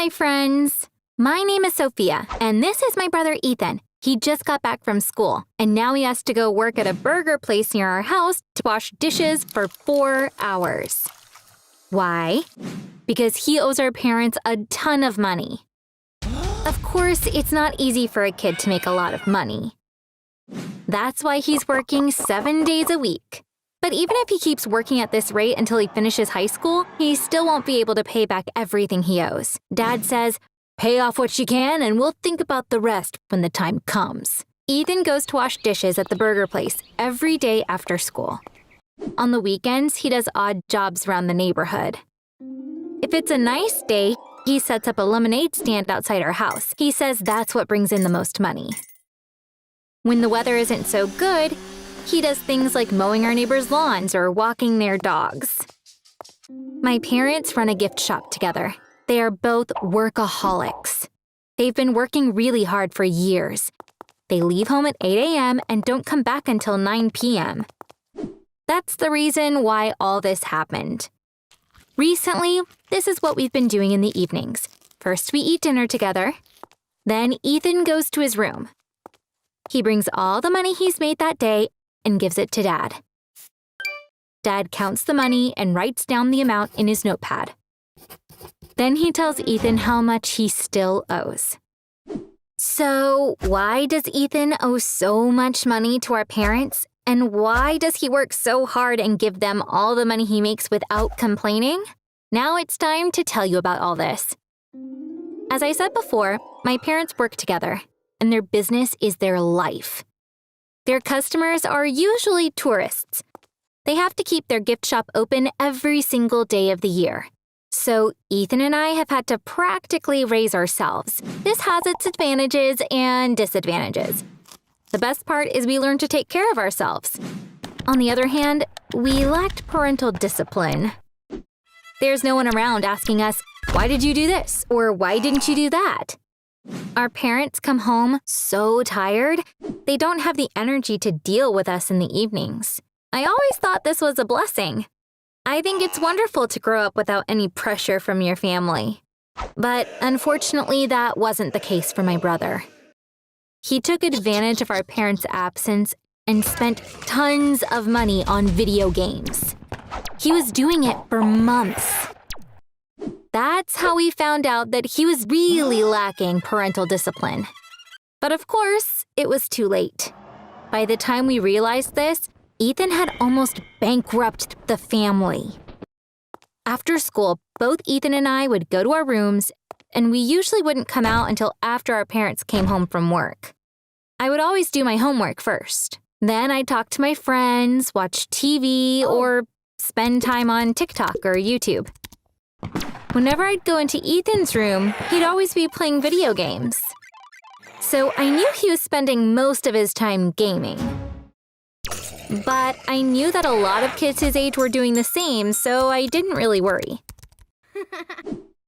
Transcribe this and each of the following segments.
Hi, friends. My name is Sophia, and this is my brother Ethan. He just got back from school, and now he has to go work at a burger place near our house to wash dishes for 4 hours. Why? Because he owes our parents a ton of money. Of course, it's not easy for a kid to make a lot of money. That's why he's working 7 days a week. But even if he keeps working at this rate until he finishes high school, he still won't be able to pay back everything he owes. Dad says, "Pay off what you can and we'll think about the rest when the time comes." Ethan goes to wash dishes at the burger place every day after school. On the weekends, he does odd jobs around the neighborhood. If it's a nice day, he sets up a lemonade stand outside our house. He says that's what brings in the most money. When the weather isn't so good, he does things like mowing our neighbors' lawns or walking their dogs. My parents run a gift shop together. They are both workaholics. They've been working really hard for years. They leave home at 8 a.m. and don't come back until 9 p.m. That's the reason why all this happened. Recently, this is what we've been doing in the evenings. First, we eat dinner together. Then Ethan goes to his room. He brings all the money he's made that day and gives it to Dad. Dad counts the money and writes down the amount in his notepad. Then he tells Ethan how much he still owes. So, why does Ethan owe so much money to our parents? And why does he work so hard and give them all the money he makes without complaining? Now it's time to tell you about all this. As I said before, my parents work together, and their business is their life. Their customers are usually tourists. They have to keep their gift shop open every single day of the year. So Ethan and I have had to practically raise ourselves. This has its advantages and disadvantages. The best part is we learn to take care of ourselves. On the other hand, we lacked parental discipline. There's no one around asking us, "Why did you do this?" or "Why didn't you do that?" Our parents come home so tired, they don't have the energy to deal with us in the evenings. I always thought this was a blessing. I think it's wonderful to grow up without any pressure from your family. But unfortunately, that wasn't the case for my brother. He took advantage of our parents' absence and spent tons of money on video games. He was doing it for months. That's how we found out that he was really lacking parental discipline. But of course, it was too late. By the time we realized this, Ethan had almost bankrupted the family. After school, both Ethan and I would go to our rooms, and we usually wouldn't come out until after our parents came home from work. I would always do my homework first. Then I'd talk to my friends, watch TV, or spend time on TikTok or YouTube. Whenever I'd go into Ethan's room, he'd always be playing video games. So I knew he was spending most of his time gaming. But I knew that a lot of kids his age were doing the same, so I didn't really worry.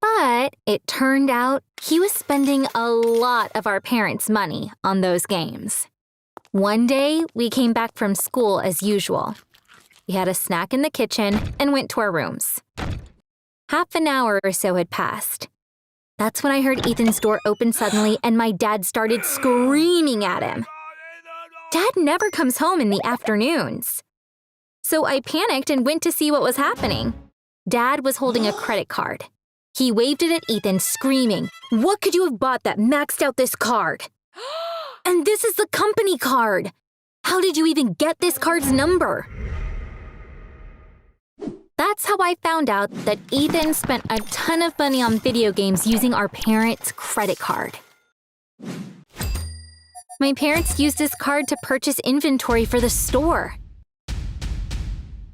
But it turned out he was spending a lot of our parents' money on those games. One day, we came back from school as usual. We had a snack in the kitchen and went to our rooms. Half an hour or so had passed. That's when I heard Ethan's door open suddenly and my dad started screaming at him. Dad never comes home in the afternoons. So I panicked and went to see what was happening. Dad was holding a credit card. He waved it at Ethan, screaming, "What could you have bought that maxed out this card? And this is the company card! How did you even get this card's number?" That's how I found out that Ethan spent a ton of money on video games using our parents' credit card. My parents used this card to purchase inventory for the store.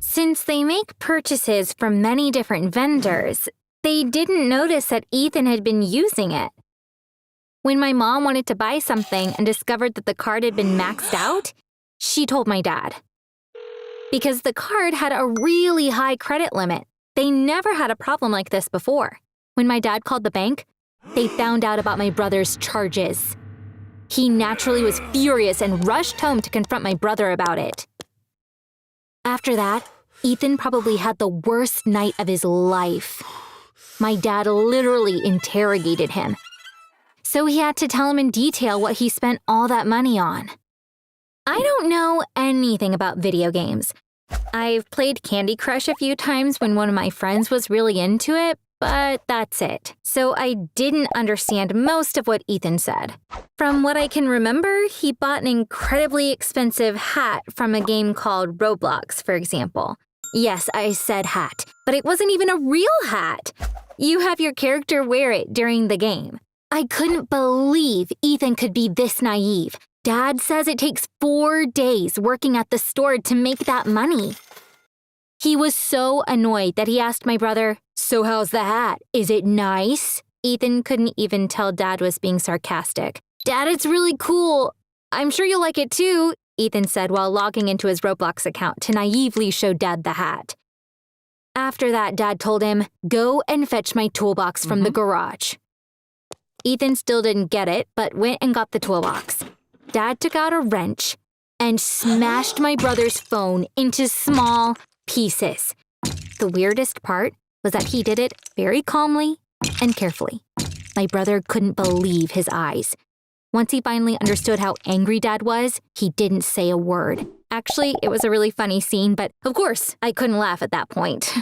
Since they make purchases from many different vendors, they didn't notice that Ethan had been using it. When my mom wanted to buy something and discovered that the card had been maxed out, she told my dad. Because the card had a really high credit limit, they never had a problem like this before. When my dad called the bank, they found out about my brother's charges. He naturally was furious and rushed home to confront my brother about it. After that, Ethan probably had the worst night of his life. My dad literally interrogated him. So he had to tell him in detail what he spent all that money on. I don't know anything about video games. I've played Candy Crush a few times when one of my friends was really into it, but that's it. So I didn't understand most of what Ethan said. From what I can remember, he bought an incredibly expensive hat from a game called Roblox, for example. Yes, I said hat, but it wasn't even a real hat. You have your character wear it during the game. I couldn't believe Ethan could be this naive. Dad says it takes 4 days working at the store to make that money. He was so annoyed that he asked my brother, "So how's the hat? Is it nice?" Ethan couldn't even tell Dad was being sarcastic. "Dad, it's really cool. I'm sure you'll like it too," Ethan said while logging into his Roblox account to naively show Dad the hat. After that, Dad told him, "Go and fetch my toolbox from the garage." Ethan still didn't get it, but went and got the toolbox. Dad took out a wrench and smashed my brother's phone into small pieces. The weirdest part was that he did it very calmly and carefully. My brother couldn't believe his eyes. Once he finally understood how angry Dad was, he didn't say a word. Actually, it was a really funny scene, but of course, I couldn't laugh at that point.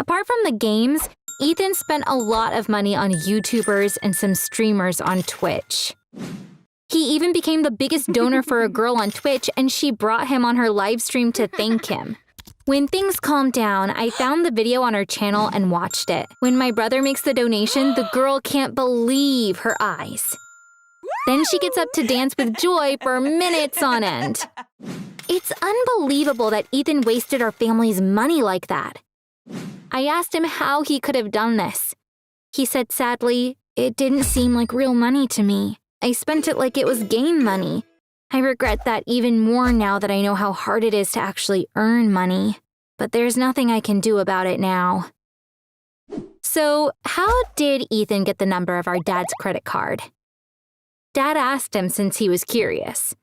Apart from the games, Ethan spent a lot of money on YouTubers and some streamers on Twitch. He even became the biggest donor for a girl on Twitch, and she brought him on her live stream to thank him. When things calmed down, I found the video on her channel and watched it. When my brother makes the donation, the girl can't believe her eyes. Then she gets up to dance with joy for minutes on end. It's unbelievable that Ethan wasted our family's money like that. I asked him how he could have done this. He said sadly, "It didn't seem like real money to me. I spent it like it was game money. I regret that even more now that I know how hard it is to actually earn money. But there's nothing I can do about it now." So, how did Ethan get the number of our dad's credit card? Dad asked him since he was curious.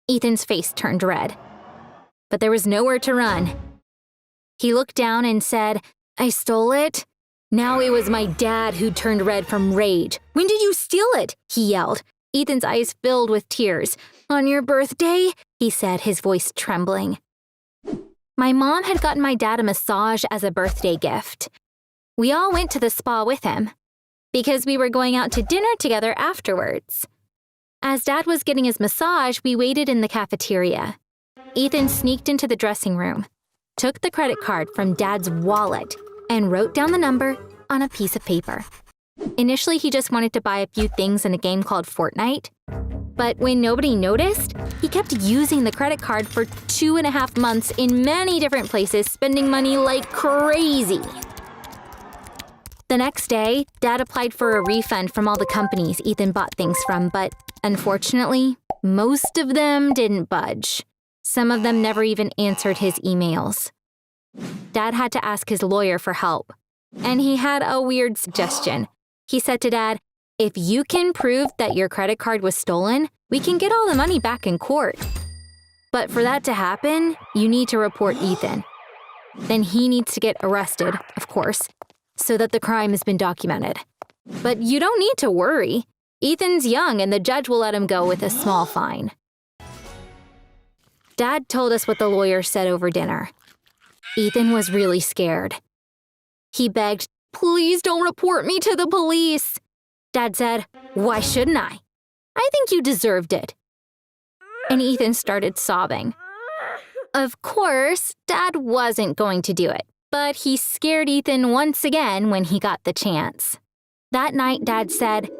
Ethan's face turned red. But there was nowhere to run. He looked down and said, "I stole it?" Now it was my dad who turned red from rage. "When did you steal it?" he yelled. Ethan's eyes filled with tears. "On your birthday?" he said, his voice trembling. My mom had gotten my dad a massage as a birthday gift. We all went to the spa with him, because we were going out to dinner together afterwards. As Dad was getting his massage, we waited in the cafeteria. Ethan sneaked into the dressing room, took the credit card from Dad's wallet, and wrote down the number on a piece of paper. Initially, he just wanted to buy a few things in a game called Fortnite. But when nobody noticed, he kept using the credit card for 2.5 months in many different places, spending money like crazy. The next day, Dad applied for a refund from all the companies Ethan bought things from, but unfortunately, most of them didn't budge. Some of them never even answered his emails. Dad had to ask his lawyer for help, and he had a weird suggestion. He said to Dad, "If you can prove that your credit card was stolen, we can get all the money back in court. But for that to happen, you need to report Ethan. Then he needs to get arrested, of course, so that the crime has been documented. But you don't need to worry. Ethan's young and the judge will let him go with a small fine." Dad told us what the lawyer said over dinner. Ethan was really scared. He begged, "Please don't report me to the police." Dad said, "Why shouldn't I? I think you deserved it." And Ethan started sobbing. Of course, Dad wasn't going to do it, but he scared Ethan once again when he got the chance. That night, Dad said,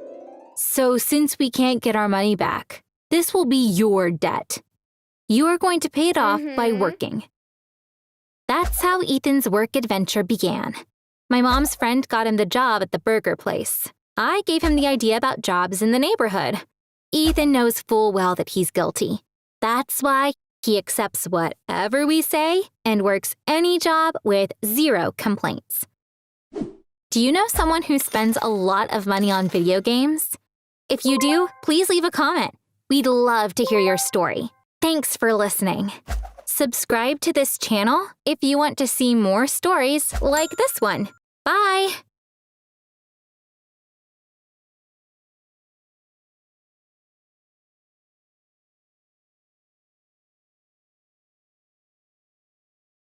"So since we can't get our money back, this will be your debt. You are going to pay it off by working." That's how Ethan's work adventure began. My mom's friend got him the job at the burger place. I gave him the idea about jobs in the neighborhood. Ethan knows full well that he's guilty. That's why he accepts whatever we say and works any job with 0 complaints. Do you know someone who spends a lot of money on video games? If you do, please leave a comment. We'd love to hear your story. Thanks for listening. Subscribe to this channel if you want to see more stories like this one. Bye!